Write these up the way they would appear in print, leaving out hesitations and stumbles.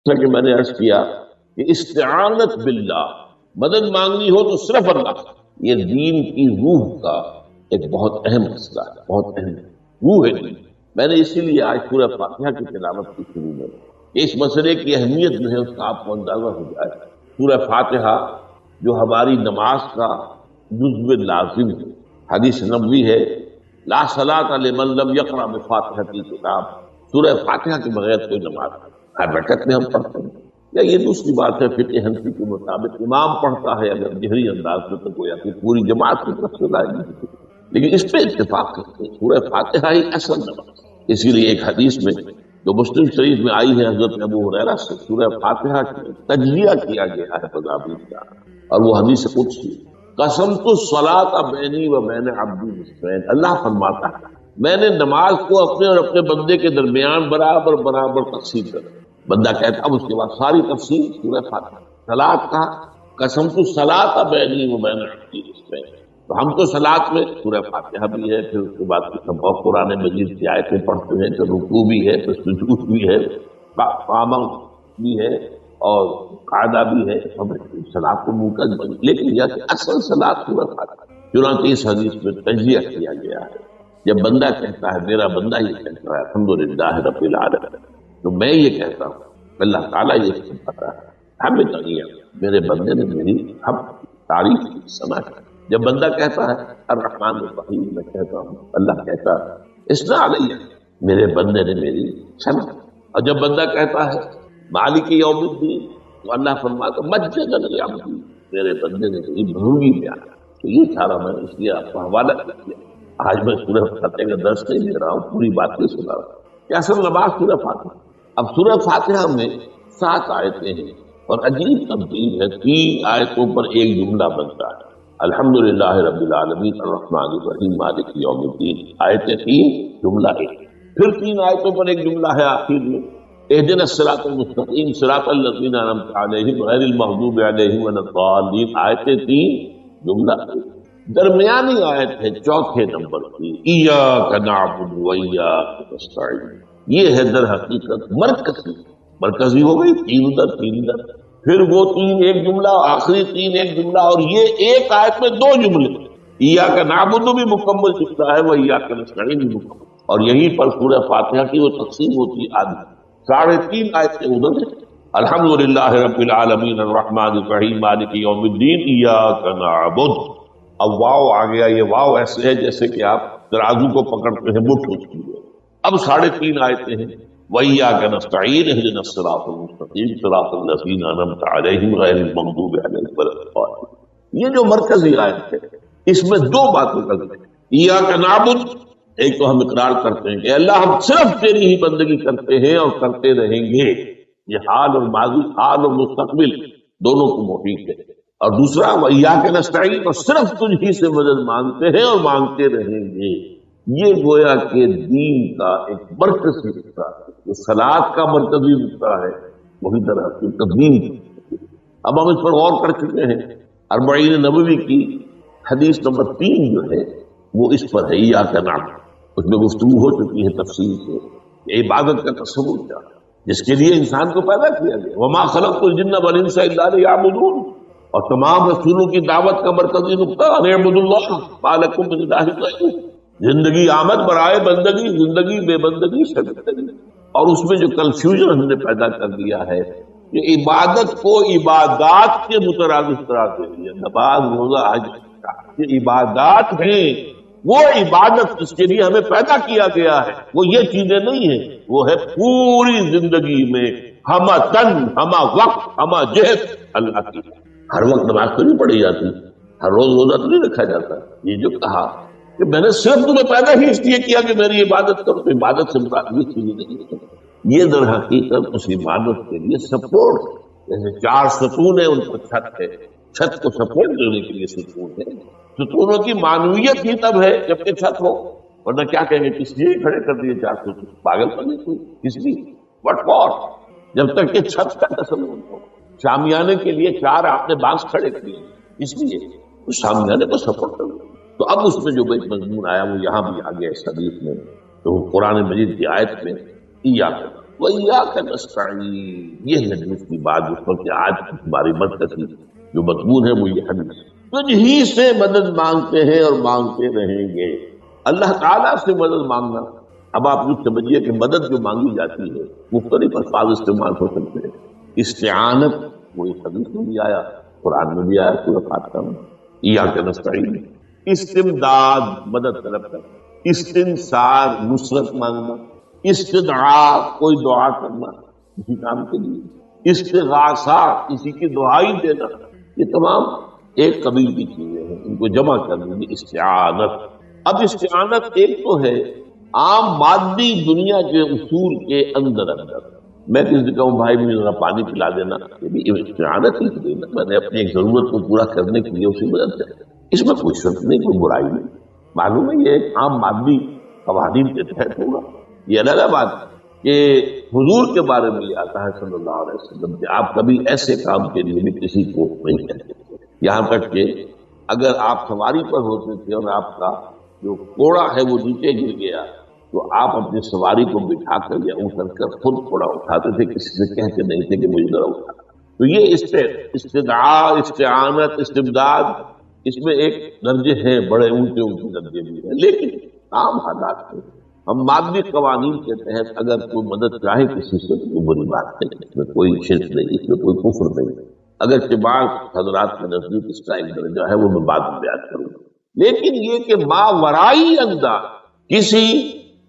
جیسا کہ میں نے عرض کیا کہ استعانت باللہ، مدد مانگنی ہو تو صرف اللہ، یہ دین کی روح کا ایک بہت اہم مسئلہ ہے، بہت اہم روح ہے دین۔ میں نے اسی لیے آج سورہ فاتحہ کی تلاوت کی شروع میں کہ اس مسئلے کی اہمیت جو ہے اس کا آپ کو اندازہ ہو جائے۔ سورہ فاتحہ جو ہماری نماز کا جزو لازم ہے، حدیث نبوی ہے لا صلاۃ لمن لم یقرأ بفاتحۃ الکتاب، سورہ فاتحہ کے بغیر کوئی نماز ہر رکعت میں ہم پڑھتے ہیں۔ یا یہ دوسری بات ہے فقہ حنفی کے مطابق امام پڑھتا ہے اگر جہری انداز میں تو گویا کہ پوری جماعت کی طرف سے لائے گی، لیکن اس پہ اتفاق کرتے ہیں سورہ فاتحہ ہی اصل نماز۔ اسی لیے ایک حدیث میں جو مسلم شریف میں آئی ہے حضرت ابو ہریرہ سے سورہ فاتحہ کی تجزیہ کیا گیا ہے تضابین کا، اور وہ حدیث قدسی قسمت الصلاۃ بینی و بین عبدی نصفین، اللہ فرماتا ہے میں نے نماز کو اپنے اور اپنے بندے کے درمیان برابر برابر تقسیم کر، بندہ کہتا اب اس کے بعد ساری تفصیل سورہ فاتحہ۔ صلاۃ کا قسمت الصلاۃ بینی و بین عبدی نصفین، تو ہم تو صلاۃ میں سورہ فاتحہ بھی ہے، پھر اس کے بعد بہت قرآن مجید کی آیتیں پڑھتے ہیں، تو رکوع بھی ہے، تو سجود بھی ہے، قیام بھی ہے، اور قاعدہ بھی ہے، ہم صلاۃ کو منقطع بن، لیکن یہ کہ اصل صلاۃ سورہ فاتحہ۔ چنانچہ اس حدیث میں تجزیہ کیا گیا ہے، جب بندہ کہتا ہے، میرا بندہ یہ کہتا ہے الحمدللہ رب العالمین، تو میں یہ کہتا ہوں اللہ تعالیٰ یہ فرماتا ہے ہمیں نہیں، میرے بندے نے میری ہم تعریف کی سنا کی۔ جب بندہ کہتا ہے الرحمن الرحیم، میں کہتا ہوں اللہ کہتا ہے اسنا علیہ، میرے بندے نے میری سنا۔ اور جب بندہ کہتا ہے مالک یوم الدین، تو اللہ فرماتا مجدنی عبدی، میرے بندے نے میری بھونگی میں آیا۔ تو یہ سارا میں اس لیے آپ کو حوالہ کیا۔ آج میں سورہ فاتحہ کا درس نہیں دے رہا ہوں، پوری باتیں سنا رہا ہوں کہ اصل نماز سورہ فاتحہ۔ اب سورہ فاتحہ میں 7 آیتیں ہیں، اور عجیب ترتیب ہے، 3 آیتوں پر ایک جملہ بنتا ہے، الحمدللہ رب العالمین الرحمن الرحیم مالک یوم الدین، آیتیں 3 جملہ 1، پھر 3 آیتوں پر ایک جملہ ہے آخر میں اہدنا الصراط المستقیم صراط الذین انعمت علیہم غیر المغضوب علیہم ولا الضالین، آیتیں 3 جملہ 1۔ درمیانی آیت ہے 4 نمبر کی ایاک نعبد و ایاک نستعین، یہ ہے در حقیقت مرکزی ہو گئی، 3 ادھر 3 ادھر، پھر وہ 3 ایک جملہ، آخری 3 ایک جملہ، اور یہ ایک آیت میں 2 جملے، ایاک نعبد بھی مکمل دکھتا ہے وہ ایاک نستعین بھی مکمل، اور یہیں پر سورہ فاتحہ کی وہ تقسیم ہوتی ہے آدھی، 3.5 آیتیں ادھر ہے، الحمدللہ رب العالمین الرحمن الرحیم مالک یوم الدین ایاک نعبد۔ اب واو آ گیا، یہ واو ایسے ہے جیسے کہ آپ ترازو کو پکڑتے ہیں مٹھ ہوتی ہے۔ اب 3.5 آیتیں ہیں وَإِيَّاكَ نَسْتَعِينُ اهْدِنَا الصِّرَاطَ الْمُسْتَقِيمَ صِرَاطَ الَّذِينَ أَنْعَمْتَ عَلَيْهِمْ غَيْرِ الْمَغْضُوبِ عَلَيْهِمْ وَلَا الضَّالِّينَ۔ یہ جو مرکزی آیت ہے اس میں 2 باتیں کرتے ہیں، ایاک نعبد، ایک تو ہم اقرار کرتے ہیں کہ اللہ ہم صرف تیری ہی بندگی کرتے ہیں اور کرتے رہیں گے، یہ حال اور ماضی، حال اور مستقبل دونوں کو محیط ہے، اور دوسرا وَإِيَّاكَ نَسْتَعِينُ، اور صرف تجھ ہی سے مدد مانگتے ہیں اور مانگتے رہیں گے۔ یہ گویا کہ دین کا ایک مرکزی حصہ ہے، جو صلاۃ کا مرکزی حصہ ہے وہی طرح کی تدبین۔ اب ہم اس پر غور کر چکے ہیں، 40 نبوی کی حدیث نمبر 3 جو ہے وہ اس پر ہے ایاک نعبد، اس میں گفتگو ہو چکی ہے تفصیل سے کہ عبادت کا تصور کیا ہے، جس کے لیے انسان کو پیدا کیا گیا، وما خلقت الجن والانس الا لیعبدون، اور تمام رسولوں کی دعوت کا مرکزی نقطہ ان اعبدوا اللہ ما لکم من الہ غیرہ، زندگی آمد برائے بندگی، زندگی بے بندگی شرمندگی، اور اس میں جو کنفیوژن ہم نے پیدا کر دیا ہے کہ عبادت کو عبادات کے مترادف قرار دے دیا، نماز روزہ حج یہ عبادات ہیں، وہ عبادت جس کے لیے ہمیں پیدا کیا گیا ہے وہ یہ چیزیں نہیں ہیں، وہ ہے پوری زندگی میں ہمہ تن ہمہ وقت ہمہ جہت اللہ کی۔ ہر وقت نماز تو نہیں پڑھی جاتی، ہر روز روزہ تو نہیں رکھا جاتا، یہ جو کہا کہ میں نے صرف تمہیں پیدا ہی اس لیے کیا کہ میری عبادت کرو، تو عبادت سے متعلق چیزیں نہیں ہے، یہ در حقیقت اس عبادت کے لیے سپورٹ، جیسے 4 ستون ہیں ان پر چھت ہے، چھت کو سپورٹ دینے کے لیے ستون ہے، ستونوں کی معنویت ہی تب ہے جبکہ چھت ہو، ورنہ کیا کہیں گے کس لیے کھڑے کر دیے 4 ستون، پاگل پن کوئی، کس لیے، وٹ فار، جب تک کہ چھت کا تصور ہو۔ شامیانے کے لیے 4 آپ نے بانس کھڑے کیے اس لیے اس شامیانے کو سپورٹ کرو۔ تو اب اس میں جو ایک مضمون آیا وہ یہاں بھی آ گیا اس حدیث میں، تو قرآن مجید کی آیت میں ایاک، وَإِيَّاكَ نَسْتَعِينُ، یہ ہے دوسری بات جس پر کہ آج کی ہماری مرکزی جو مضمون ہے وہ یہ حدیث، تجھ ہی سے مدد مانگتے ہیں اور مانگتے رہیں گے۔ اللہ تعالیٰ سے مدد مانگنا، اب آپ یہ سمجھیے کہ مدد جو مانگی جاتی ہے مختلف الفاظ استعمال ہو سکتے ہیں۔ استعانت وہ اس حدیث میں بھی آیا، قرآن میں بھی آیا، سورۃ فاتحہ میں ایاک نستعین۔ استمداد مدد طلب کرنا، استنصار نصرت مانگنا، استدعاء کوئی دعا کرنا کسی کام کے لیے، استغاثہ کسی کی دعائی دینا، یہ تمام ایک قبیل کی چیزیں ہیں، ان کو جمع کر دیں استعانت۔ اب استعانت ایک تو ہے عام مادی دنیا کے اصول کے اندر میں کسی سے کہوں بھائی مجھے ذرا پانی پلا دینا، یہ بھی استعانت ہی دینا، میں نے اپنی ایک ضرورت کو پورا کرنے کے لیے اسی مدد کرنا، اس میں کوئی شرط نہیں، کوئی برائی نہیں، معلوم ہے یہ ایک عام مادی قوانین کے تحت ہوگا۔ یہ الگ بات ہے کہ حضور کے بارے میں یہ آتا ہے صلی اللہ علیہ وسلم کہ آپ کبھی ایسے کام کے لیے بھی کسی کو نہیں کہتے، یہاں تک کہ اگر آپ سواری پر ہوتے تھے اور آپ کا جو کوڑا ہے وہ نیچے گر گیا تو آپ اپنی سواری کو بٹھا کر یا اتر کر خود کوڑا اٹھاتے تھے، کسی سے کہتے نہیں تھے کہ مجھے ذرا اٹھا۔ تو یہ استدعاء، استعانت، استمداد، اس میں ایک درجے ہیں، بڑے اونچے اونچے درجے بھی ہیں، لیکن عام حالات میں ہم مادی قوانین کے تحت اگر کوئی مدد چاہے کسی سے تو بری بات نہیں، اس میں کوئی شرک نہیں، اس میں کوئی کفر نہیں، اگر کہ بعض حضرات کے نزدیک اس کا ایک درجہ ہے وہ میں بعد میں بیان کروں گا۔ لیکن یہ کہ ماورائی انداز کسی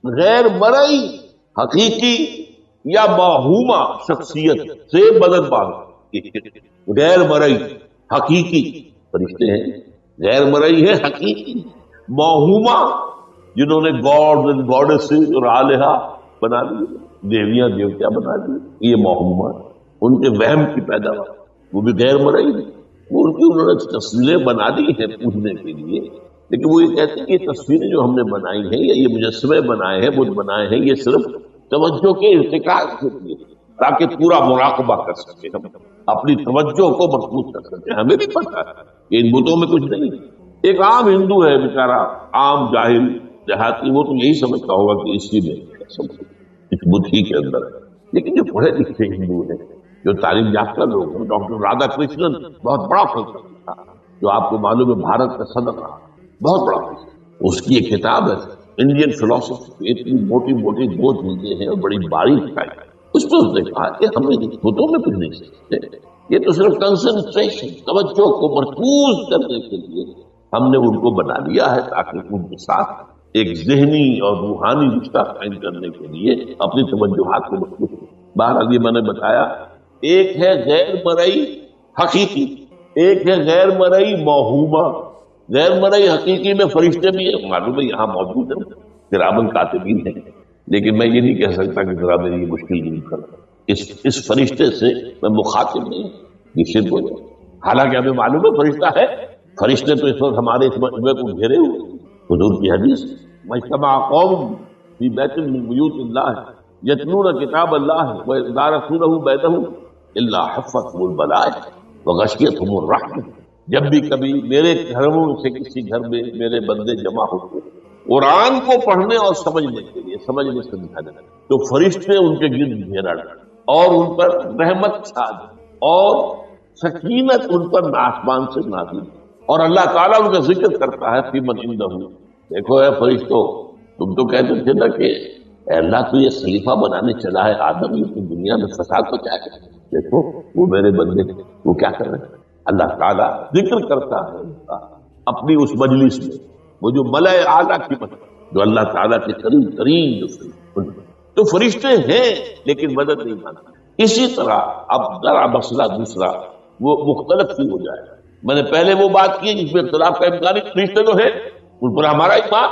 غیر مرئی حقیقی یا موہومہ شخصیت سے مدد مانگو، غیر مرئی حقیقی فرشتے ہیں، غیر مرئی ہے حقیقی، موہومہ جنہوں نے گاڈ اینڈ گاڈیسز اور آلہہ بنا لیے، دیویاں دیوتا بنا لیے، یہ موہومہ ان کے وہم کی پیداوار، وہ بھی غیر مرئی ہے، وہ ان کی انہوں نے تصویریں بنا دی ہیں پوجنے کے لیے، لیکن وہ یہ کہتے ہیں کہ یہ تصویریں جو ہم نے بنائی ہیں یا یہ مجسمے بنائے ہیں، بت بنائے ہیں، یہ صرف توجہ کے ارتکاز کے لیے تاکہ پورا مراقبہ کر سکیں، ہم اپنی توجہ کو مرکوز کر سکیں۔ ہمیں بھی پتہ ہے کہ ان بتوں میں کچھ نہیں، ایک عام ہندو ہے بیچارہ، عام جاہل دیہاتی، وہ تو یہی سمجھتا ہوگا کہ اسی میں اس بت ہی کے اندر ہے، لیکن جو پڑھے لکھے ہندو ہیں، جو تعلیم یافتہ لوگ ہیں، ڈاکٹر رادھا کرشنن بہت بڑا فلسفی تھا جو آپ کو معلوم ہے بھارت کا صدر رہا، بہت بڑا فلسفی، اس کی ایک کتاب ہے انڈین فلسفی، اتنی موٹی موٹی دو جلدیں ہیں اور بڑی باریک ہے، اس میں اس نے کہا کہ ہمیں بتوں میں کچھ نہیں سکتے، یہ تو صرف کنسنٹریشن، توجہ کو مرکوز کرنے کے لیے ہم نے ان کو بنا لیا ہے تاکہ ان کے ساتھ ایک ذہنی اور روحانی رشتہ قائم کرنے کے لیے اپنی توجہات کو مرکوز کریں۔ بہرحال یہ میں نے بتایا، ایک ہے غیر مرئی حقیقی، ایک ہے غیر مرئی موہومہ۔ غیر مرئی حقیقی میں فرشتے بھی ہیں، معلوم ہے یہاں موجود ہیں، کرامن کاتبین ہیں، لیکن میں یہ نہیں کہہ سکتا کہ ذرا میری یہ مشکل نہیں کرتا، اس فرشتے سے میں مخاطب نہیں، یہ شرک ہو جائے۔ حالانکہ ہمیں معلوم ہے فرشتہ ہے، فرشتے تو اس وقت ہمارے اس مجمع کو گھیرے ہوئے، حضور کی حدیث مجتمع قوم فی بیت من بیوت اللہ یتلون کتاب اللہ ویتدارسونہ بینہم الا حفتہم الملائکہ وغشیتہم الرحمہ۔ جب بھی کبھی میرے گھروں سے کسی گھر میں میرے بندے جمع ہوتے قرآن کو پڑھنے اور سمجھنے کے لیے، سمجھنے سمجھانے، تو فرشتے ان کے گرد گھیرا ڈالتے اور ان پر رحمت چھا دے اور سکینت ان پر آسمان سے نازل، اور اللہ تعالیٰ ان کا ذکر کرتا ہے فی من عندہ۔ دیکھو اے فرشتوں، تم تو کہتے تھے نا کہ اے اللہ تو یہ خلیفہ بنانے چلا ہے آدم، یہ تو دنیا میں فساد تو کیا ہے، دیکھو وہ میرے بندے وہ کیا کر رہے ہیں۔ اللہ تعالیٰ ذکر کرتا ہے ان کا اپنی اس مجلس میں، وہ جو ملائے اعلیٰ کی مجلس جو اللہ تعالیٰ کے قریب ترین جو فرشتے، تو فرشتے ہیں لیکن مدد نہیں مانتے۔ اسی طرح اب ذرا مسئلہ دوسرا وہ مختلف ہی ہو جائے گا۔ میں نے پہلے وہ بات کی جس میں اختلاف کا امکان ہے، فرشتے تو ہے ان پر ہمارا ایمان،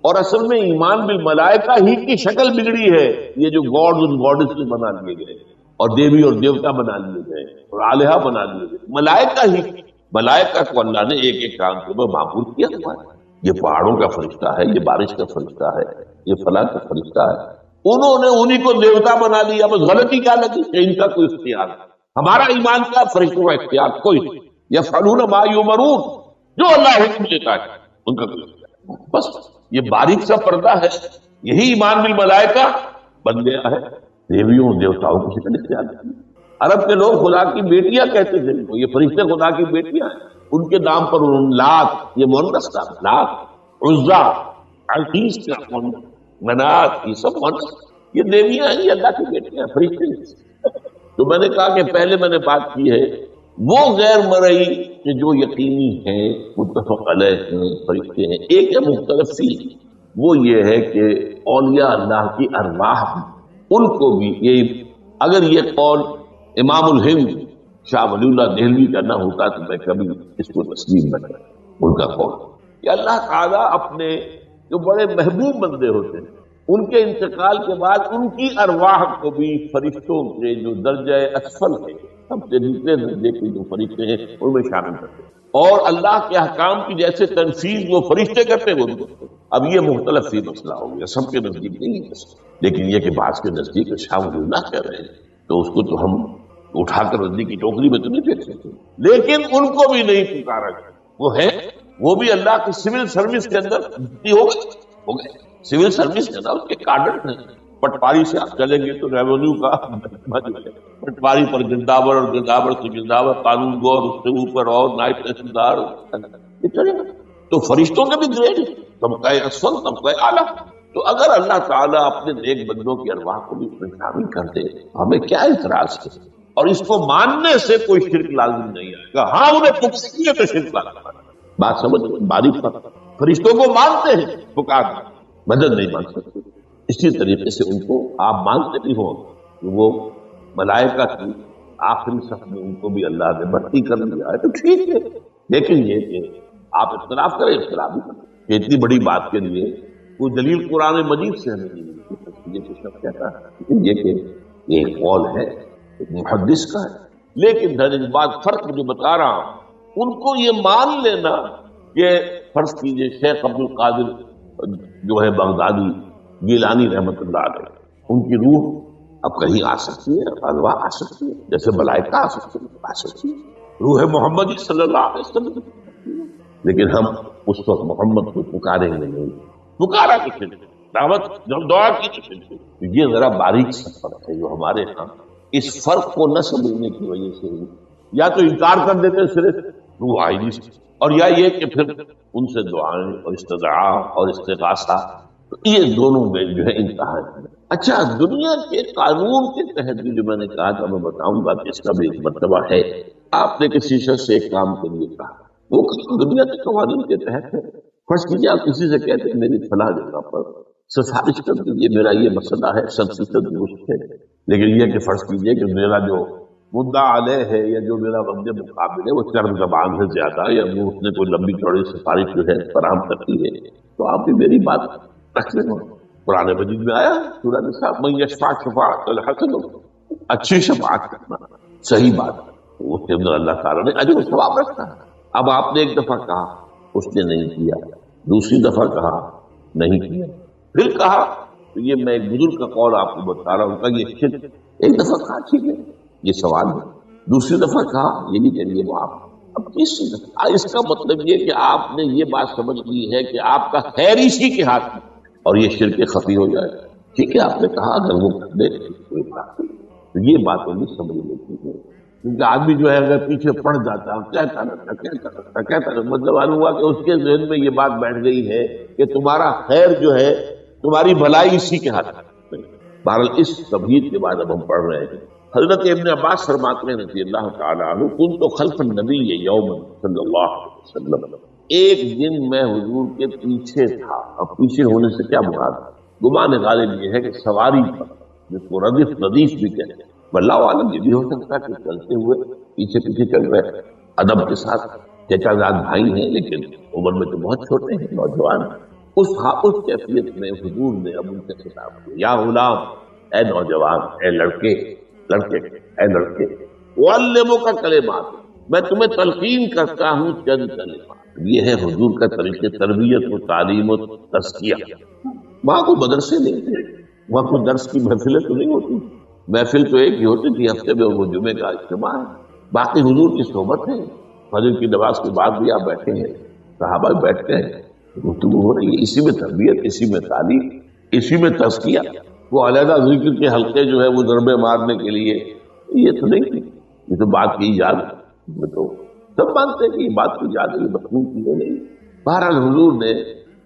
اور اصل میں ایمان بالملائکہ ہی کی شکل بگڑی ہے، یہ جو گاڈز اور گاڈیسز بنا لیے گئے اور دیوی اور دیوتا بنا لیے گئے اور آلہہ بنا لیے گئے، ملائکہ ہی، ملائکہ کو اللہ نے ایک ایک کام کے اوپر معمور کیا ہوا ہے، یہ پہاڑوں کا فرشتہ ہے، یہ بارش کا فرشتہ ہے، یہ فلاں کا فرشتہ ہے، انہوں نے انہی کو دیوتا بنا لیا، بس غلطی کیا لگی کہ ان کا کوئی اختیار ہے۔ ہمارا ایمان کا فرشتوں کا اختیار کوئی نہیں، یفعلون ما یؤمرون، جو اللہ حکم دیتا ہے ان کا کوئی اختیار، بس یہ باریک سا پردہ ہے، یہی ایمان بالملائکہ بن گیا ہے۔ دیویوں دیوتاؤں کی شکل اختیار کی. عرب کے لوگ خدا کی بیٹیاں کہتے تھے ان کو، یہ فرشتے خدا کی بیٹیاں ہیں. ان کے نام پر لات، یہ مونس تھا، لات، عزا، عزیز کا مونس، منات، یہ سب مونس، یہ دیویاں ہیں، یہ اللہ کی بیٹیاں، فرشتے ہیں. تو میں نے کہا کہ پہلے میں نے بات کی ہے وہ غیر مرئی کہ جو یقینی ہیں، متفق علیہ ہیں، فرشتے ہیں. ایک ہے مختلف سی، وہ یہ ہے کہ اولیاء اللہ کی ارواح ان کو بھی یہ، اگر یہ قول امام الہند شاہ ولی اللہ دہلوی کا نہ ہوتا تو میں کبھی اس کو تسلیم نہ کرتا. ان کا قول کہ اللہ تعالیٰ اپنے جو بڑے محبوب بندے ہوتے ہیں ان کے انتقال کے بعد ان کی ارواح کو بھی فرشتوں کے جو درجہ اسفل ہے، سب سے نچلے درجے کے جو فرشتے ہیں ان میں شامل کرتے ہیں، اور اللہ کے احکام کی جیسے تنفیذ وہ فرشتے کرتے ہیں وہ بھی کرتے ہیں. اب یہ مختلف فی مسئلہ ہو گیا، سب کے نزدیک نہیں ہے، لیکن یہ کہ بعض کے نزدیک شاہ ولی اللہ کہہ رہے ہیں تو اس کو تو ہم اٹھا کر رضی کی ٹوکری میں تو نہیں پھینک سکتے. لیکن ان کو بھی نہیں پکارا گیا، وہ ہے، وہ بھی اللہ کی سول سروس کے اندر ہو گئے. سول سروس ہے نا، اس کے کارڈر ہیں. پٹواری سے آپ چلیں گے تو ریونیو کا پٹواری پر گرداور، اور گرداور سے گرداور، قانون گو، اور اس سے اوپر اور نائب تحصیلدار، تو فرشتوں کے بھی گریڈ، طبقہ اسفل، طبقہ اعلیٰ. تو اگر اللہ تعالیٰ اپنے نیک بندوں کی ارواح کو بھی شامل کر دے ہمیں کیا اعتراض ہے؟ اور اس کو ماننے سے کوئی شرک لازم نہیں آئے گا. ہاں انہیں پکاریں گے تو شرک لازم آئے گا. بات سمجھ باریک پر فرشتوں کو مانتے ہیں، پکار مدد نہیں مان سکتے. اسی طریقے سے ان کو آپ مانتے بھی ہو کہ وہ ملائکہ کی آخری صف میں ان کو بھی اللہ نے بھرتی کر لیا ہے تو ٹھیک ہے. لیکن یہ کہ آپ اختلاف کریں، اختلاف بھی کریں کہ اتنی بڑی بات کے لیے کوئی دلیل قرآن مجید سے ہمیں نہیں ملتی. یہ شخص کہتا ہے یہ کہ ایک قول ہے محدث کا ہے، لیکن در اس بات فرق جو بتا رہا ہوں ان کو یہ مان لینا کہ فرض کیجئے شیخ عبد القادر جو ہے بغدادی گیلانی رحمت اللہ علیہ، ان کی روح اب کہیں آ سکتی ہے، ارواح آ سکتی ہے، جیسے ملائکہ آ سکتی ہے، روح محمد صلی اللہ علیہ وسلم. لیکن ہم اس وقت محمد کو پکاریں گے نہیں، پکارا کسی نے، دعوت جب دعا کی کسی نے. یہ ذرا باریک سا فرق ہے جو ہمارے ہاں اس فرق کو نہ سمجھنے کی وجہ سے یا تو انکار کر دیتے صرف روح آئی نہیں، اور یا یہ کہ پھر ان سے دعائیں اور استدعا اور استغاثہ، یہ دونوں میں جو ہے انتہا ہے. اچھا، دنیا کے قانون کے تحت بھی جو میں نے کہا تھا میں بتاؤں گا کہ اس کا بھی ایک مرتبہ ہے. آپ نے کسی شخص سے ایک کام کے لیے کہا، وہ دنیا کے قوانین کے تحت ہے. فرض کیجیے آپ کسی سے کہتے ہیں میری فلاں جگہ پر سفارش کر دیجیے، میرا یہ مسئلہ ہے، 100% درست ہے، لیکن یہ کہ فرض کیجیے کہ میرا جو مدعا علیہ ہے یا جو میرا بند مقابل ہے وہ چرم زبان سے زیادہ یا وہ اس نے کوئی لمبی چوڑی سفارش جو ہے فراہم کرتی ہے، تو آپ بھی میری بات رکھ لیں. قرآن مجید میں آیا سورہ نساء من یشفع شفاعۃ الحسن، اچھی شفاعت کرنا صحیح بات ہے، اس کے اندر اللہ تعالیٰ نے اجر و ثواب رکھا ہے. اب آپ نے ایک دفعہ کہا اس نے نہیں کیا، دوسری دفعہ کہا نہیں کیا، پھر کہا تو یہ میں ایک بزرگ کا قول آپ کو بتا رہا ہوں کہ یہ شرک. ایک دفعہ کہا ٹھیک ہے یہ سوال ہے، دوسری دفعہ کہا یہ بھی کریے معاف. اب اس کا مطلب یہ کہ آپ نے یہ بات سمجھ لی ہے کہ آپ کا خیر اسی کے ہاتھ میں اور یہ شرک خفی ہو جائے. ٹھیک ہے آپ نے کہا اگر وہ کر دے کوئی بات نہیں، تو یہ باتیں بھی سمجھ لیتی ہے. کیونکہ آدمی جو ہے اگر پیچھے پڑ جاتا ہے کہتا رہتا مطلب معلوم ہوا کہ اس کے ذہن میں یہ بات بیٹھ گئی ہے کہ تمہارا خیر جو ہے، تمہاری بھلائی اسی کے ہاتھ میں. بہرحال اس تمہید کے بعد اب ہم پڑھ رہے ہیں. حضرت ابن عباس فرماتے ہیں رضی اللہ تعالیٰ عنہ، کنت خلف النبی یوم صلی اللہ علیہ وسلم، ایک دن میں حضور کے پیچھے تھا. اب پیچھے ہونے سے کیا مراد ہے؟ گمان غالب یہ ہے کہ سواری پر، جس کو ردیف بھی کہتے ہیں. واللہ عالم یہ بھی ہو سکتا ہے کہ چلتے ہوئے پیچھے پیچھے چل رہے ادب کے ساتھ. چچا زاد بھائی ہیں لیکن عمر میں تو بہت چھوٹے ہیں، نوجوان. اس کیفیت میں حضور نے اب ان سے خطاب کیا، یا غلام، اے نوجوان، اے لڑکے اے لڑکے، وعلمک کلمات، میں تمہیں تلقین کرتا ہوں چند کلمات. یہ ہے حضور کا طریقہ تربیت و تعلیم و تزکیہ. وہاں کو مدرسے نہیں تھے، وہاں کو درس کی محفلیں تو نہیں ہوتی. محفل تو ایک ہی ہوتی تھی ہفتے میں، وہ جمعے کا اجتماع ہے. باقی حضور کی صحبت ہے، فجر کی نماز کے بعد بھی آپ بیٹھے ہیں، صحابہ بیٹھتے ہیں، گفتگو ہو رہی ہے. اسی میں تربیت، اسی میں تعلیم، اسی میں تزکیہ. وہ علیحدہ ذکر کے حلقے جو ہے وہ ضربے مارنے کے لیے، یہ تو نہیں، یہ تو بات کی ایجاد ہے، یہ تو سب مانتے ہیں کہ یہ بات کی ایجاد ہے، یہ مخلوق کی ہے نہیں۔ بہرحال حضور نے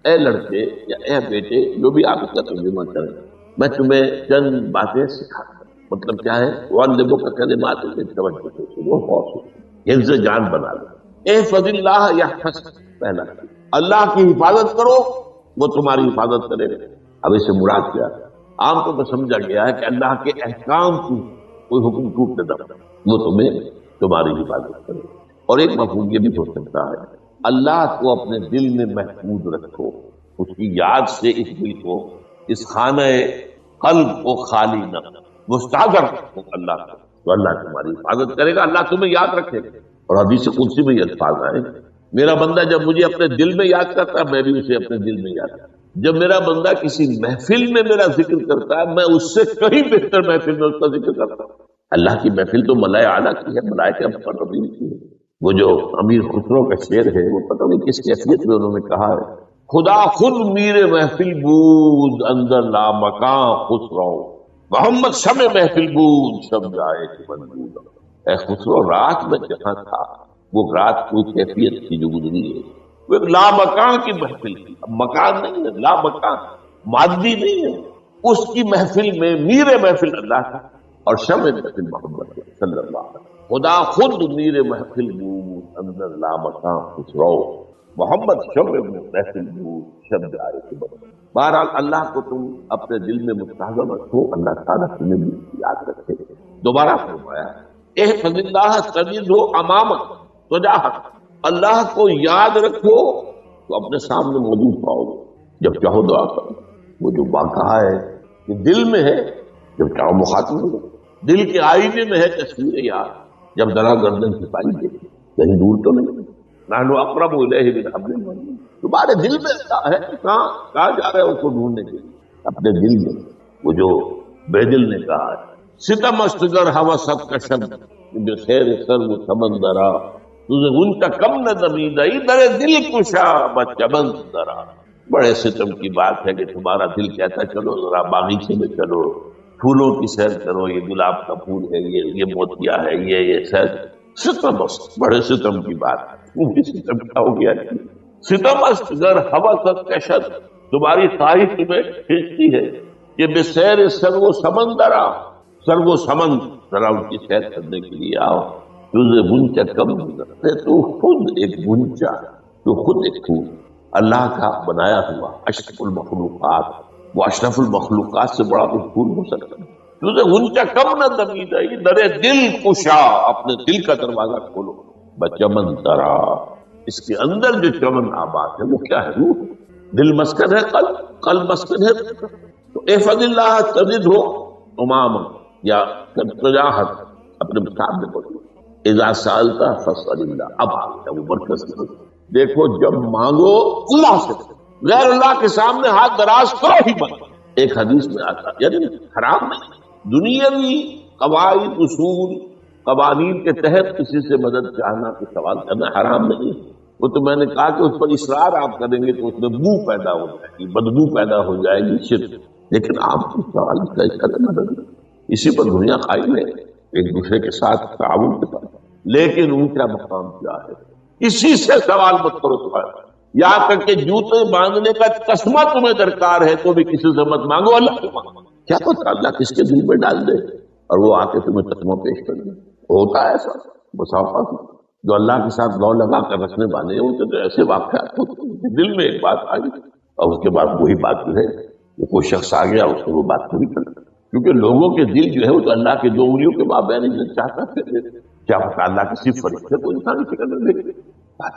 اے لڑکے یا اے بیٹے جو بھی آپ اس کا ترجمہ کریں، میں تمہیں چند باتیں سکھاتا ہوں۔ مطلب کیا ہے؟ وَعَلِّمُكَ كَلِمَاتٍ مِّن تَوَجُّهِ، وہ بہت حفظ جان بنا لو۔ احفظ اللہ یحفظک، پہلا اللہ کی حفاظت کرو وہ تمہاری حفاظت کرے گا۔ اب اس سے مراد کیا ہے؟ عام طور پر سمجھا گیا ہے کہ اللہ کے احکام کی کوئی حکم ٹوٹنے دو، وہ تمہیں تمہاری حفاظت کرے۔ اور ایک مفہوم یہ بھی ہو سکتا ہے اللہ کو اپنے دل میں محفوظ رکھو، اس کی یاد سے اس دل کو، اس خانہ قلب کو خالی نہ مستحضر رکھو اللہ کو، تو اللہ تمہاری حفاظت کرے گا، اللہ تمہیں یاد رکھے گا۔ اور حدیث قدسی میں یہ الفاظ آئے، میرا بندہ جب مجھے اپنے دل میں یاد کرتا ہے میں بھی اسے اپنے دل میں یاد کرتا ہوں۔ جب میرا بندہ کسی محفل میں میرا ذکر کرتا ہے میں اس سے کہیں بہتر محفل میں اس کا ذکر کرتا ہوں۔ اللہ کی محفل تو ملائے اعلیٰ کی ہے، ملائکہ مقربین کی ہے۔ وہ جو امیر خسرو کا شعر ہے وہ پتہ نہیں کس کیفیت میں انہوں نے کہا ہے، خدا خود میر محفل بود اندر لامکاں خسرو، محمد شمع محفل بود شب جائے کہ منبود۔ اے خسرو رات میں جہاں تھا وہ رات کوئی کیفیت تھی جو گزری ہے، وہ ایک لامکان کی محفل تھی، اب مکان نہیں ہے، لامکان مادی نہیں ہے، اس کی محفل میں میر محفل اللہ تھا اور شمع محفل محمد صلی اللہ علیہ وسلم۔ خدا خود میر محفل بود اندر لامکان خسرو، محمد شمع محفل بود شب جائے کہ منبود۔ بہرحال اللہ کو تم اپنے دل میں مستحضر رکھو، اللہ تعالیٰ تمہیں بھی یاد رکھے۔ دوبارہ فرمایا احفظ اللہ تجدہ امامک تجاہک، اللہ کو یاد رکھو تو اپنے سامنے موجود پاؤ گے، جب چاہو دعا کرو۔ وہ جو واقعہ ہے کہ دل میں ہے، جب چاہو مخاطب ہو، دل کے آئینے میں ہے تصویر یار، جب ذرا گردن چھپائی دے کہیں دور تو نہیں، نحن اقرب الیہ من حبل الورید، تمہارے دل میں ہے، کہاں جا رہے ہو اس کو ڈھونڈنے کے لیے؟ اپنے دل میں۔ وہ جو بے دل نے کہا ہے ستم استگر حوست کشم بخیر سر و سمندرا، تجھے ان کا کم نہ دمیدئی در دل کشا بچمن درا۔ بڑے ستم کی بات ہے کہ تمہارا دل کہتا ہے چلو ذرا باغیچے میں چلو، پھولوں کی سیر کرو، یہ گلاب کا پھول ہے، یہ موتیا ہے، یہ سیر، ستم است، بڑے ستم کی بات ہے۔ وہ بھی ستم کیا ہو گیا؟ ستم است گر حوست کشد، تمہاری خواہش تمہیں کھینچتی ہے کہ بسیر سر و سمندرا، سر و سمند، ذرا ان کی سیر کرنے کے لیے آؤ، تجھے گنچا کم ہے، تو خود ایک گنچا، تو خود ایک پھول اللہ کا بنایا ہوا، اشرف المخلوقات، وہ اشرف المخلوقات سے بڑا کوئی پھول ہو سکتا ہے؟ تجھے گنچا کم نہ دمیدئی در دل کشا، اپنے دل کا دروازہ کھولو، بچمن ترا، اس کے اندر جو چمن آباد ہے وہ کیا ہے؟ روح۔ دل مسکن ہے، قلب مسکن ہے، تو احفظ اللہ تجدہ امامک یا تجاہک، اپنے سامنے بولو، اذا سالتا فاسأل اللہ۔ اب آ گیا وہ مرکز کی بات۔ دیکھو جب مانگو اللہ سے، غیر اللہ کے سامنے ہاتھ دراز کرو ہی مت۔ ایک حدیث میں آتا یعنی حرام نہیں، دنیاوی قواعد اصول قوانین کے تحت کسی سے مدد چاہنا کو سوال کرنا حرام نہیں ہے۔ وہ تو میں نے کہا کہ اس پر اصرار آپ کریں گے تو اس میں بو پیدا ہو جائے گی، بدبو پیدا ہو جائے گی، شرک۔ لیکن آپ کو سوال کریں مدد، اسی پر دنیا قائم ہے، ایک دوسرے کے ساتھ تعاون کے ساتھ۔ لیکن اونچا مقام کیا ہے؟ اسی سے سوال مت کرو تمہارا، یہاں تک کہ جوتے باندھنے کا تسمہ تمہیں درکار ہے تو بھی کسی سے مت مانگو، اللہ سے مانگو۔ کیا پتہ اللہ کس کے دل میں ڈال دے اور وہ آ کے تمہیں تسمہ پیش کر دے۔ ہوتا ہے ایسا مسافر جو اللہ کے ساتھ لو لگا کر رکھنے والے ہیں، ان کے تو ایسے واقعات ہوتے ہیں، دل میں ایک بات آ گئی اور اس کے بعد وہی بات جو ہے وہ کوئی شخص آ گیا اس کو وہ بات پوری کر دیا، کیونکہ لوگوں کے دل جو ہے وہ تو اللہ کے دو انگلیوں کے مابین نہیں چاہتا ہے۔ کیا پتہ اللہ کسی فرشتے کو انسانی شکل میں دیکھے،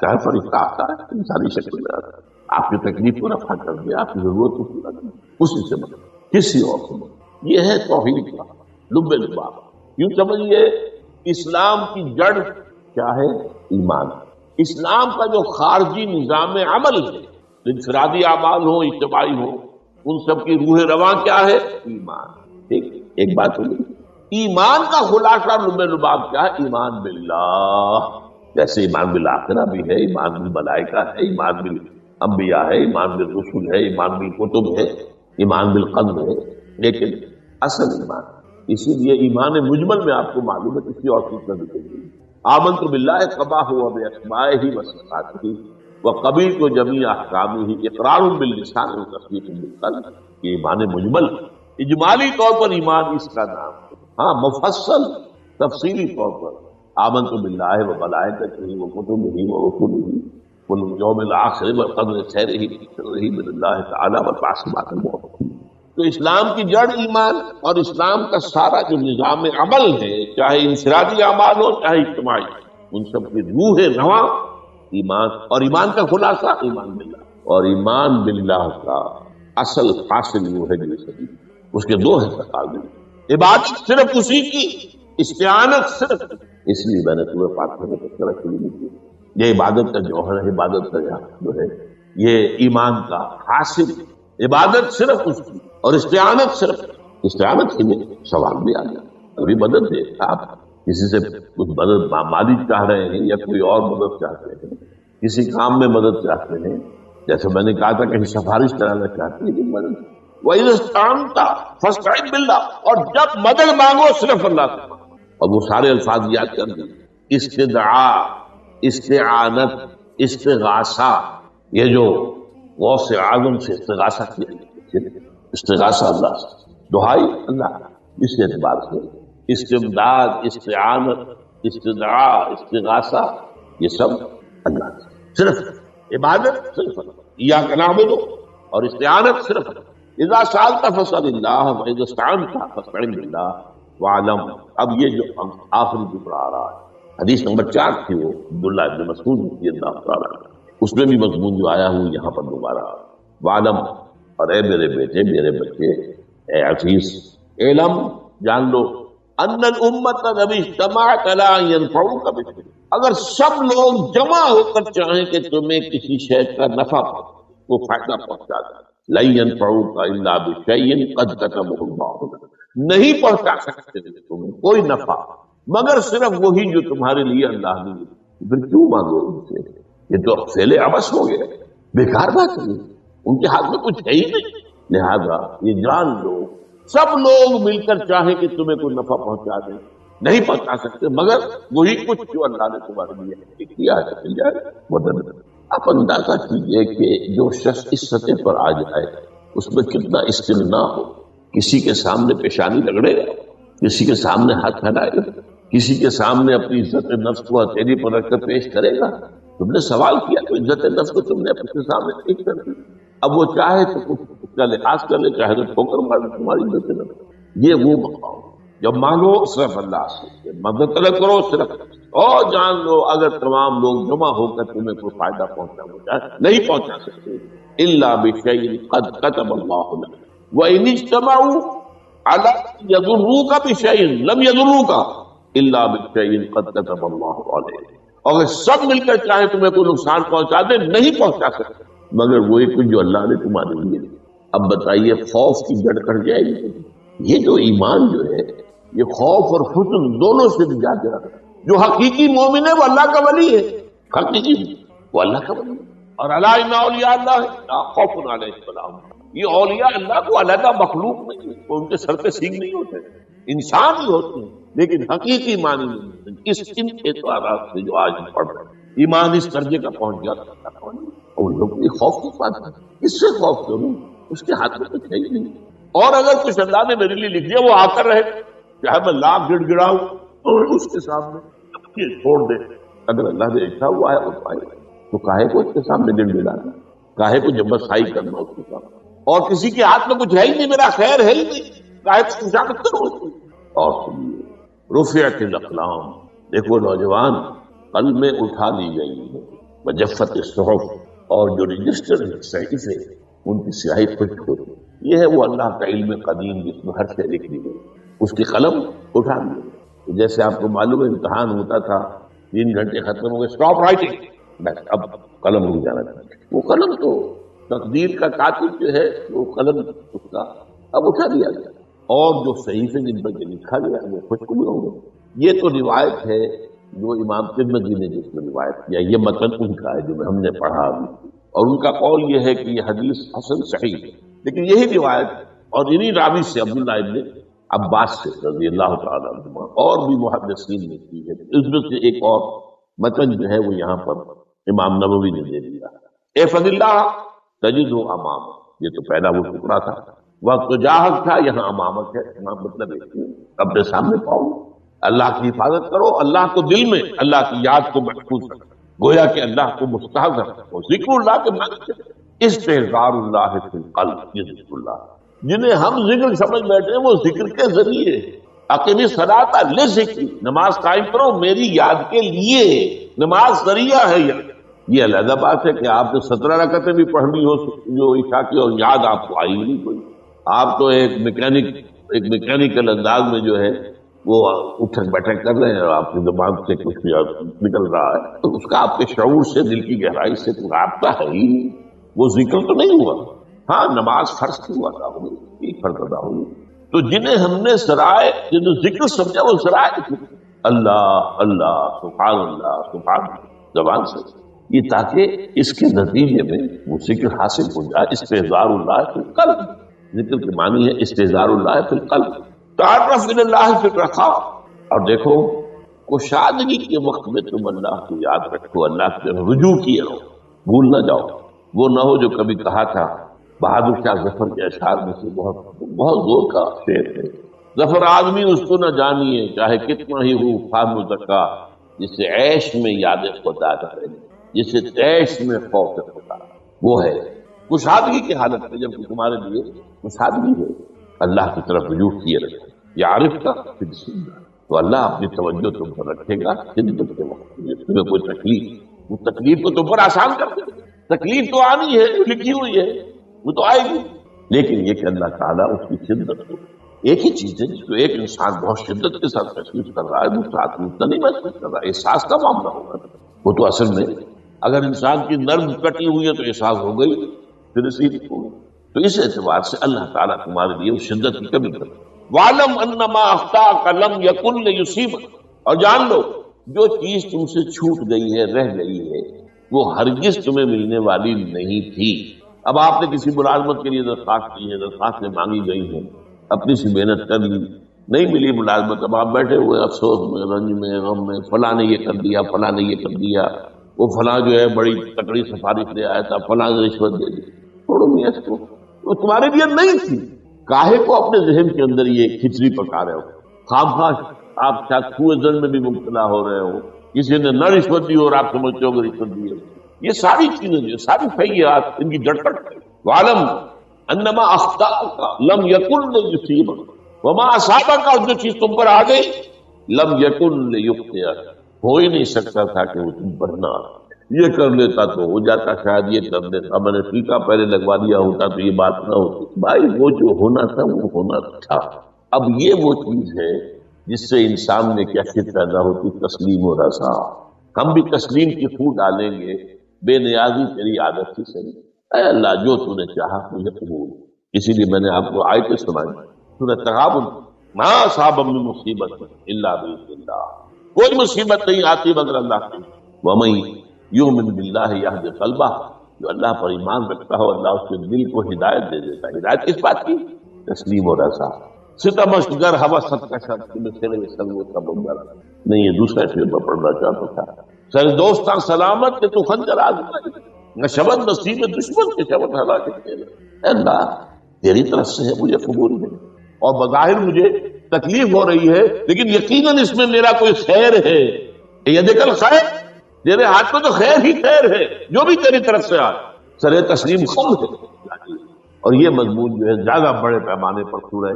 چاہے فرشتہ آتا ہے انسانی شکل میں آتا ہے، آپ کی تکلیف کو رفع کر دے، آپ کی ضرورت کو پورا کر دے، اسی سے مدد، کسی اور سے مدد۔ یہ ہے توحید کا لب لباب۔ یوں سمجھیے اسلام کی جڑ کیا ہے؟ ایمان۔ اسلام کا جو خارجی نظام عمل ہے، انفرادی اعمال ہو اجتماعی ہو، ان سب کی روح رواں کیا ہے؟ ایمان۔ ٹھیک، ایک بات ہوگی، ایمان کا خلاصہ لب لباب کیا ہے؟ ایمان باللہ۔ جیسے ایمان بالآخرہ بھی ہے، ایمان بالملائکہ ہے، ایمان بالانبیاء ہے، ایمان بالرسل ہے، ایمان بالکتب ہے، ایمان بالقدر ہے۔ لیکن اصل ایمان، اسی لیے ایمان مجمل میں آپ کو معلوم ہے کسی اور چیز کا ذکر نہیں۔ آمنت باللہ کما ہوا باسمائہ وصفاتہ وقبیلت جمیع احکامہ اقرار باللسان وتصدیق بالقلب، یہ ایمان مجمل، اجمالی طور پر ایمان اس کا نام ہے۔ ہاں مفصل تفصیلی طور پر آمنت باللہ وملائکتہ وکتبہ ورسلہ والیوم الآخر والقدر خیرہ وشرہ من اللہ تعالی والبعث بعد الموت۔ تو اسلام کی جڑ ایمان، اور اسلام کا سارا جو نظام عمل ہے، چاہے انفرادی اعمال ہو چاہے اجتماعی، ان سب کی روح رواں ایمان، اور ایمان کا خلاصہ ایمان باللہ، اور ایمان باللہ کا اصل حاصل وہ ہے جو سبھی، اس کے دو ہیں تقاضے، عبادت صرف اسی کی، استعانت صرف، اس لیے میں نے تمہیں فاتحہ میں تذکرہ شروع کیا، یہ عبادت کا جوہر ہے، عبادت کا جو ہے یہ ایمان کا حاصل، عبادت صرف اس کی اور استعانت صرف، استعانت کے لیے سوال بھی آ گیا، ابھی مدد دے، آپ کسی سے کچھ مدد مالی چاہ رہے ہیں یا کوئی اور مدد چاہتے ہیں، کسی کام میں مدد چاہتے ہیں، جیسے میں نے کہا تھا کہیں سفارش کرانا چاہتے ہیں کہ مدد، وَإِذَا اسْتَعَنْتَ فَاسْتَعِنْ بِاللَّهِ، اور جب مدد مانگو صرف اللہ سے مانگو، اور وہ سارے الفاظ یاد کر دیں، استدعاء، استعانت، استغاثہ، یہ جو غوث اعظم سے استغاثہ کیا، استغاثہ اللہ سے، دعائی اللہ، اس اعتبار سے استمداد، استعانت، استدعاء، استغاثہ، یہ سب اللہ سے، صرف عبادت صرف اللہ، ایاک نعبد، اور استعانت صرف اللہ۔ اذا سألت فاسأل اللہ واذا استعنت فاستعن باللہ واعلم۔ اب یہ جو آخری جملہ آ رہا ہے، حدیث نمبر 4 تھی، وہ عبداللہ بن مسعود رضی اللہ تعالیٰ عنہ، اس میں بھی مضمون جو آیا ہوں یہاں پر دوبارہ، وعلم، اور اے میرے بیٹے، میرے بچے، اے عزیز، علم، جان لو، ان الامت نبی اجتماعت علی ان ينفعوک بشیء، اگر سب لوگ جمع ہو کر چاہیں کہ تمہیں کسی شے کا نفع پہنچے، وہ فائدہ پہنچا دے، لن ينفعوک الا بشیء قد کتبہ اللہ لک، نہیں پہنچا سکتے تمہیں کوئی نفع مگر صرف وہی جو تمہارے لیے اللہ نے لکھی، پھر کیوں مانگو ان سے؟ یہ تو فعل عبث ہو گیا، بیکار بات ہے، ان کے ہاتھ میں کچھ ہے ہی نہیں۔ لہذا یہ جان لو، سب لوگ مل کر چاہیں کہ تمہیں کوئی نفع پہنچا دیں، نہیں پہنچا سکتے مگر وہی کچھ جو اللہ نے تمہارے لیے کیا ہے، مل جائے مدد۔ آپ اندازہ کیجئے کہ جو شخص اس سطح پر آ جائے اس میں کتنا استغنا ہو، کسی کے سامنے پیشانی رگڑے گا، کسی کے سامنے ہاتھ پھیلائے گا، کسی کے سامنے اپنی عزت نفس کو ہتھیلی پر رکھ کر پیش کرے گا۔ تم نے سوال کیا تو عزت نفس کو تم نے اپنے سامنے پیش کر دی، اب وہ چاہے تو کچھ اس کا لحاظ کر لے، چاہے تو ٹھوکر مار دے تمہاری عزت نفس۔ یہ وہ مقام جب مانگو صرف اللہ سے، مدد طلب کرو صرف، اور جان لو اگر تمام لوگ جمع ہو کر تمہیں کوئی فائدہ پہنچا نہیں پہنچا سکتے، الا بشیء قد کتب اللہ لک وان اجتمعوا علی ان یضروک بشیء لم یضروک الا بشیء قد کتب اللہ علیک، اگر سب مل کر چاہے تمہیں کوئی نقصان پہنچا دے نہیں پہنچا سکتے مگر وہی کچھ جو اللہ نے تمہارے لیے۔ اب بتائیے خوف کی جڑ کٹ جائے گی۔ یہ جو ایمان جو ہے یہ خوف اور حزن دونوں سے بھی جا کے رکھتا ہے۔ جو حقیقی مومن ہے وہ اللہ کا ولی ہے، حقیقی وہ اللہ کا ولی ہے، اور الا ان اولیاء اللہ لا خوف علیہم ولا هم يحزنون۔ یہ اولیاء اللہ کو علیحدہ مخلوق نہیں ہے، ان کے سر پہ سینگ نہیں ہوتے، انسان ہی ہوتے ہیں لیکن حقیقی معنی میں اس ان اعتبارات سے جو آج پڑھ رہے ہیں ایمان اس درجے کا پہنچ جاتا ہے، اور لوگ یہ خوف کی بات ہے، اس سے خوف کروں، اس کے ہاتھ میں کچھ ہے ہی نہیں، اور اگر کچھ اللہ نے میرے لیے لکھ دیا وہ آ کر رہے، چاہے میں لاکھ گڑ گڑاؤں اور اس کے سامنے یہ چھوڑ دے، اگر اللہ نے لکھا ہوا ہے وہ پائے تو کاہے کو اس کے سامنے گڑ گڑانا، کاہے کو جبرسائی کرنا اس کے سامنے، اور کسی کے ہاتھ میں کچھ ہے ہی نہیں، میرا خیر ہے ہی نہیں، کاہے کو خوشامد کرو۔ اور سنیے رفعت الاقلام، دیکھو نوجوان، قلمیں اٹھا لی گئی ہیں، وجفت الصحف، اور جو رجسٹر صحیفے ان کی سیاہی خشک ہو، یہ ہے وہ اللہ کا علم قدیم جس میں ہر شے لکھ دی گئی، اس کی قلم اٹھا لی گئی۔ جیسے آپ کو معلوم ہے امتحان ہوتا تھا، 3 گھنٹے ختم ہو گئے، اسٹاپ رائٹنگ، بس اب قلم رک جانا تھا، وہ قلم تو تقدیر کا کاتب جو ہے وہ قلم اس کا اب اٹھا دیا گیا، اور جو صحیفے جن پر لکھا گیا وہ خشک بھی ہو گئے۔ یہ تو روایت ہے جو امام ترمذی نے جس میں روایت کیا، یہ متن ان کا ہے جو ہم نے پڑھا ابھی، اور ان کا قول یہ ہے کہ یہ حدیث حسن صحیح ہے، لیکن یہی روایت اور انہی راوی سے عبداللہ ابن عباس سے رضی اللہ تعالیٰ عنہما اور بھی محدثین نے کی ہے. اس میں سے ایک اور متن جو ہے وہ یہاں پر امام نووی نے دے دیا. اے فضل اللہ تجد امام، یہ تو پہلا وہ ٹکڑا تھا. وقت جاہد تھا، یہاں امامت ہے. امام مطلب اپنے سامنے پاؤ. اللہ کی حفاظت کرو، اللہ کو دل میں، اللہ کی یاد کو محفوظ رکھو، گویا کہ اللہ کو مستحضر رکھو. ذکر اللہ کے معنی استحضار اللہ فی القلب، یہ ذکر اللہ جنہیں ہم ذکر سمجھ بیٹھے ہیں وہ ذکر کے ذریعے. اقیم الصلاۃ لذکری، نماز قائم کرو میری یاد کے لیے. نماز ذریعہ ہے. یہ علیحدہ بات ہے کہ آپ نے 17 رکعتیں بھی پڑھنی ہو جو عشاء کی اور یاد آپ کو آئی نہیں کوئی. آپ تو ایک میکینیکل انداز میں جو ہے وہ اٹھک بیٹھک کر رہے ہیں اور آپ کے دماغ سے کچھ بھی نکل رہا ہے، تو اس کا آپ کے شعور سے، دل کی گہرائی سے کوئی رابطہ ہے ہی نہیں. وہ ذکر تو نہیں ہوا. ہاں نماز فرض کیوں ادا ہوئی، ایک فرض ادا ہوئی. تو جنہیں ہم نے سرائے جنہیں ذکر سمجھا وہ سرائے اللہ اللہ سبحان اللہ سبحان زبان سے، یہ تاکہ اس کے نتیجے میں وہ ذکر حاصل ہو جائے. استحضار اللہ فی القلب، ذکر کے معنی ہے استحضار اللہ فی القلب. تعرف الی اللہ فی الرخاء، اور دیکھو کشادگی کے وقت میں تم اللہ کو یاد رکھو، اللہ کی طرف رجوع کیے رہو، بھول نہ جاؤ. وہ نہ ہو جو کبھی کہا تھا بہادر شاہ ظفر کے اشعار میں سے بہت زور کا شعر ہے. ظفر آدمی اس کو نہ جانیے چاہے کتنا ہی ہو فہم و ذکا، جسے عیش میں یاد خدا کرے، جسے عیش میں خوف خدا. وہ ہے کشادگی کی حالت میں جب تمہارے لیے کشادگی ہے اللہ کی طرف رجوع کیے رکھے. یعرف کا پھر سننا، تو اللہ اپنی توجہ تم پر رکھے گا. شدت کے وقت میں تمہیں کوئی تکلیف، وہ تکلیف کو تم پر آسان کر دے. تکلیف تو آنی ہے، لکھی ہوئی ہے، وہ تو آئے گی، لیکن یہ کہ اللہ تعالیٰ اس کی شدت کو، ایک ہی چیز ہے جس کو ایک انسان بہت شدت کے ساتھ محسوس کر رہا ہے، دوسرا آدمی اتنا نہیں محسوس کر رہا ہے. احساس کا معاملہ ہوگا. وہ تو اصل میں اگر انسان کی نرم کٹی ہوئی ہے تو احساس ہو گئی، پھر اسی ہوگی. تو اس اعتبار سے اللہ تعالیٰ تمہارے لیے اس شدت کی کمی کرے. وَعْلَمْ أَنَّمَا أَخْطَأَكَ لَمْ يَكُنْ لِيُصِيبَكَ، اور جان لو جو چیز تم سے چھوٹ گئی ہے، رہ گئی ہے، وہ ہرگز تمہیں ملنے والی نہیں تھی. اب آپ نے کسی ملازمت کے لیے درخواست کی ہے، درخواستیں مانگی گئی ہیں، اپنی سی محنت کر لی، نہیں ملی ملازمت. اب آپ بیٹھے ہوئے افسوس میں، رنج میں، غم میں، فلاں نے یہ کر دیا، فلاں نے یہ کر دیا، وہ فلاں جو ہے بڑی تکڑی سفارش لے آیا تھا، فلاں نے رشوت دے دی. چھوڑو میاں اس کو، وہ تمہارے لیے نہیں تھی. کاہے کو اپنے ذہن کے اندر یہ کھچڑی پکا رہے ہو؟ خواہ آپ شاید سوء ظن میں بھی مبتلا ہو رہے ہو، کسی نے نہ رشوت دی اور آپ سمجھتے ہو کہ رشوت دی ہے. یہ ساری چیزیں جو ساری فیات ان کی جڑ پر وعلم انما اخطاءک لم یکن لیصیبک وما اصابک، اور جو چیز تم پر آ گئی لم یکن لیخطئک، ہو ہی نہیں سکتا تھا کہ وہ تم پر نہ. یہ کر لیتا تو ہو جاتا، شاید یہ کر لیتا، میں نے ٹیکا پہلے لگوا دیا ہوتا تو یہ بات نہ ہوتی. بھائی وہ جو ہونا تھا وہ ہونا تھا. اب یہ وہ چیز ہے جس سے انسان میں کیفیت پیدا ہوتی، تسلیم و رضا. ہم بھی تسلیم کی خو ڈالیں گے، بے نیازی تیری عادت ہی صحیح. اے اللہ جو تو نے چاہا مجھے قبول. اسی لیے میں نے آپ کو آیت سنائی، سورۃ تغابن، ما اصاب من مصیبت الا باذن اللہ، کوئی مصیبت نہیں آتی مگر اللہ کی. ومن یؤمن باللہ یہد قلبہ، جو اللہ پر ایمان رکھتا ہو اللہ اس کے دل کو ہدایت دے دیتا ہے. ہدایت کس بات کی؟ تسلیم و رضا. ستمش گر ہوا ست کا شخص نہیں، یہ دوسرا شعر میں پڑھنا چاہتا تھا. سر دوستاں سلامت کہ تو خنجر آزمائے، نہ شبد نصیب دشمن کے شبد ہلاکت کے. اللہ تیری طرف سے ہے، مجھے قبول ہے، اور بظاہر مجھے تکلیف ہو رہی ہے لیکن یقیناً اس میں میرا کوئی خیر ہے. یدکل خیر، تیرے ہاتھ میں تو خیر ہی خیر ہے جو بھی تیری طرف سے آئے. سر تسلیم خم ہے. اور یہ مضمون جو ہے زیادہ بڑے پیمانے پر سورہ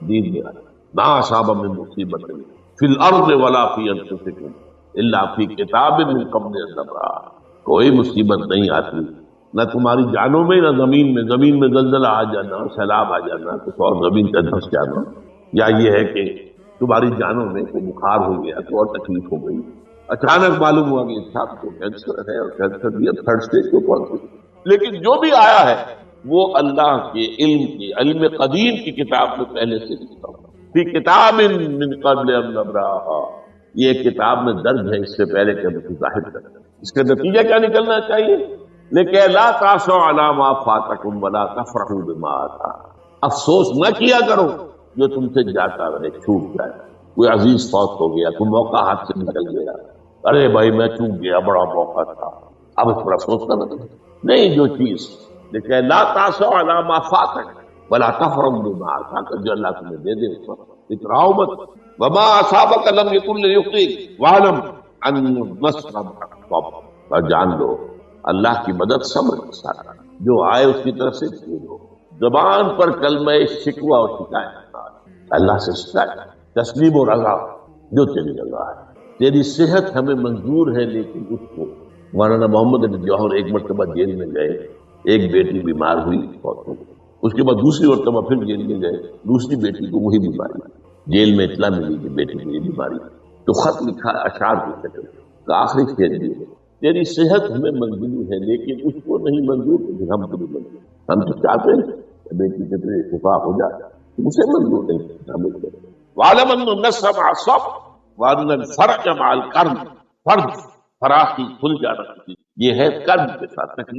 دین میں آیا. ما اصاب من مصیبت فی الارض ولا فی انفسکم الا فی کتاب من قبل ان نبرأہا، کوئی مصیبت نہیں آتی نہ تمہاری جانوں میں نہ زمین میں. زمین میں زلزلہ آ جانا، سیلاب آ جانا، کچھ اور زمین کا دھس جانا، یا یہ ہے کہ تمہاری جانوں میں کوئی بخار ہو گیا تو اور تکلیف ہو گئی، اچانک معلوم ہوا کہ انسان کو کینسر ہے اور کینسر بھی اب 3rd stage کو پہنچ گئی. لیکن جو بھی آیا ہے وہ اللہ کے علم قدیم کی کتاب میں پہلے سے لکھا ہوا، فی کتاب من قبل ان نبرأہا، یہ کتاب میں درج ہے اس سے پہلے کہ ہم اسے ظاہر کریں. اس کا نتیجہ کیا نکلنا چاہیے؟ لیکن لا تاسوا علی ما فاتکم ولا تفرحوا بما آتاکم، افسوس نہ کیا کرو جو تم سے جاتا رہے، چھوٹ جائے، کوئی عزیز فوت ہو گیا، کوئی موقع ہاتھ سے نکل گیا، ارے بھائی میں چوک گیا، بڑا موقع تھا، اب اس پر افسوس کرنا نہیں۔ جو چیز دیکھے لا تاسو علی ما فاتک ولا تفرح بما آتاک، جو اللہ تمہیں دے دے اس پر اتراؤ مت۔ وما اصابک لم یکن لیخطئک واعلم ان النصر مع الصبر، اور جان لو اللہ کی مدد صبر کے ساتھ، جو آئے اس کی طرف سے چھوڑو۔ زبان پر کلمہ شکوہ اور شکایت، اللہ سے شکایت، تسلیم و رضا، جو تیری رضا ہے۔ تیری صحت ہمیں منظور ہے لیکن اس کو، مولانا محمد علی جوہر ایک مرتبہ جیل میں گئے، ایک بیٹی بیمار ہوئی فوت ہو گئی، اس کے بعد دوسری مرتبہ پھر جیل میں گئے، دوسری بیٹی کو وہی بیماری، جیل میں اطلاع ملی کہ بیٹی کو یہ بیماری، تو خط لکھا اشعار کی شکل کا، آخری شعر یہ ہے، تیری صحت ہمیں منظور ہے لیکن اس کو نہیں منظور، لیکن ہم کو بھی منظور، ہم تو چاہتے ہیں کہ بیٹی کے شفا ہو جائے، اسے منظور نہیں ہمیں۔ وَاعْلَمْ أَنَّ النَّصْرَ مَعَ الصَّبْرِ وَأَنَّ الْفَرْجَ مَعَ الْكَرْبِ، فرض فراخی کھل جانا، یہ ہے کرب کے ساتھ تکلیف